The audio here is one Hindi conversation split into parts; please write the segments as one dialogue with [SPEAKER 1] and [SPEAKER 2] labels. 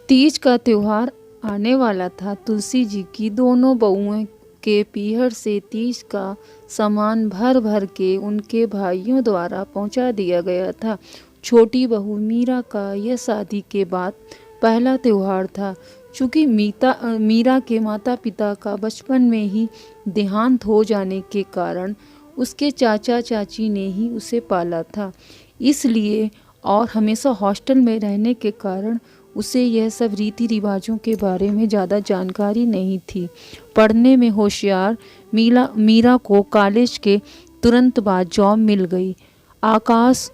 [SPEAKER 1] तीज का त्योहार आने वाला था। तुलसी जी की दोनों बहुओं के पीहर से तीज का सामान भर भर के उनके भाइयों द्वारा पहुंचा दिया गया था। छोटी बहू मीरा का यह शादी के बाद पहला त्योहार था। चूँकि मीरा के माता पिता का बचपन में ही देहांत हो जाने के कारण उसके चाचा चाची ने ही उसे पाला था, इसलिए और हमेशा हॉस्टल में रहने के कारण उसे यह सब रीति रिवाजों के बारे में ज़्यादा जानकारी नहीं थी। पढ़ने में होशियार मीरा को कॉलेज के तुरंत बाद जॉब मिल गई। आकाश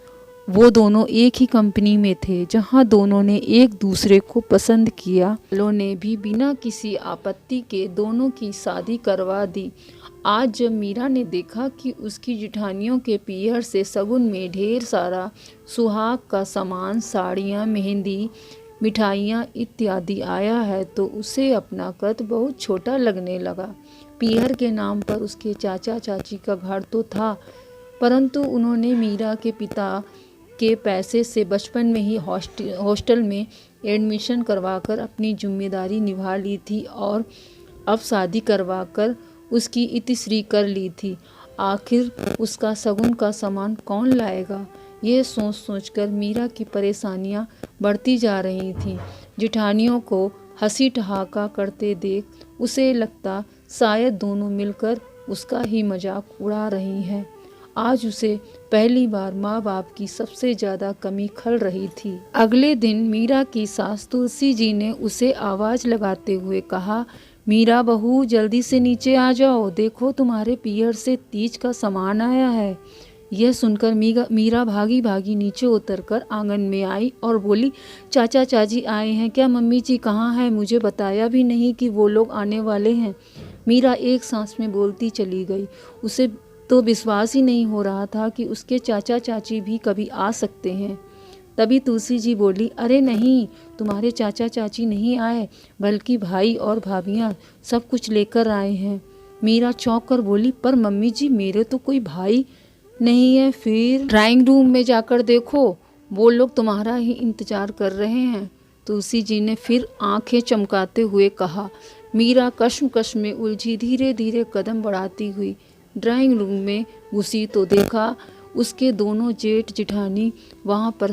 [SPEAKER 1] वो दोनों एक ही कंपनी में थे, जहां दोनों ने एक दूसरे को पसंद किया। लोगों ने भी बिना किसी आपत्ति के दोनों की शादी करवा दी। आज जब मीरा ने देखा कि उसकी जेठानियों के पीहर से सगुन में ढेर सारा सुहाग का सामान, साड़ियाँ, मेहंदी, मिठाइयाँ इत्यादि आया है, तो उसे अपना कद बहुत छोटा लगने लगा। पीहर के नाम पर उसके चाचा चाची का घर तो था, परंतु उन्होंने मीरा के पिता के पैसे से बचपन में ही हॉस्टल में एडमिशन करवाकर अपनी जिम्मेदारी निभा ली थी और अब शादी करवाकर उसकी इतिश्री कर ली थी। आखिर उसका शगुन का सामान कौन लाएगा, ये सोच सोचकर मीरा की परेशानियां बढ़ती जा रही थीं। जेठानियों को हंसी ठहाका करते देख उसे लगता शायद दोनों मिलकर उसका ही मजाक उड़ा रही हैं। आज उसे पहली बार माँ बाप की सबसे ज़्यादा कमी खल रही थी। अगले दिन मीरा की सास तुलसी जी ने उसे आवाज़ लगाते हुए कहा, मीरा बहू जल्दी से नीचे आ जाओ, देखो तुम्हारे पीहर से तीज का सामान आया है। यह सुनकर मीरा भागी भागी नीचे उतरकर आंगन में आई और बोली, चाचा चाची आए हैं क्या? मम्मी जी कहाँ हैं? मुझे बताया भी नहीं कि वो लोग आने वाले हैं। मीरा एक सांस में बोलती चली गई। उसे तो विश्वास ही नहीं हो रहा था कि उसके चाचा चाची भी कभी आ सकते हैं। तभी तुलसी जी बोली, अरे नहीं, तुम्हारे चाचा चाची नहीं आए, बल्कि भाई और भाभियाँ सब कुछ लेकर आए हैं। मीरा चौंक कर बोली, पर मम्मी जी मेरे तो कोई भाई नहीं है। फिर ड्राइंग रूम में जाकर देखो, वो लोग तुम्हारा ही इंतजार कर रहे हैं। तुलसी जी ने फिर आंखें चमकाते हुए कहा। मीरा कश्मकश में उलझी धीरे धीरे कदम बढ़ाती हुई ड्राइंग रूम में घुसी तो देखा उसके दोनों जेठ जेठानी वहाँ पर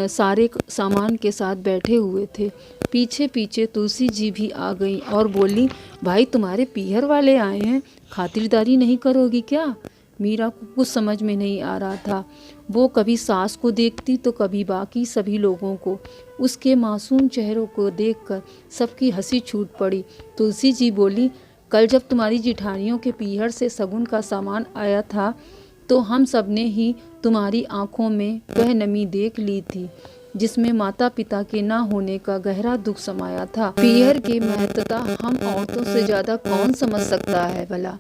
[SPEAKER 1] सारे सामान के साथ बैठे हुए थे। पीछे पीछे तुलसी जी भी आ गई और बोली, भाई तुम्हारे पीहर वाले आए हैं, खातिरदारी नहीं करोगी क्या? मीरा को कुछ समझ में नहीं आ रहा था। वो कभी सास को देखती तो कभी बाकी सभी लोगों को। उसके मासूम चेहरों को देखकर सबकी हंसी छूट पड़ी। तुलसी जी बोली, कल जब तुम्हारी जेठानियों के पीहर से शगुन का सामान आया था तो हम सब ने ही तुम्हारी आंखों में वह नमी देख ली थी जिसमें माता पिता के ना होने का गहरा दुख समाया था। पीहर की महत्ता हम औरतों से ज़्यादा कौन समझ सकता है भला।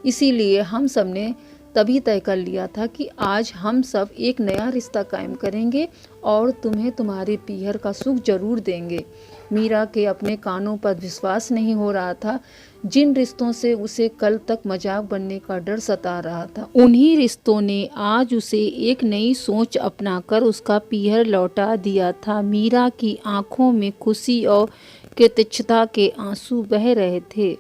[SPEAKER 1] इसीलिए हम सब ने तभी तय कर लिया था कि आज हम सब एक नया रिश्ता कायम करेंगे और तुम्हें तुम्हारे पीहर का सुख जरूर देंगे। मीरा के अपने कानों पर विश्वास नहीं हो रहा था। जिन रिश्तों से उसे कल तक मजाक बनने का डर सता रहा था, उन्हीं रिश्तों ने आज उसे एक नई सोच अपनाकर उसका पीहर लौटा दिया था। मीरा की आंखों में खुशी और कृतज्ञता के आंसू बह रहे थे।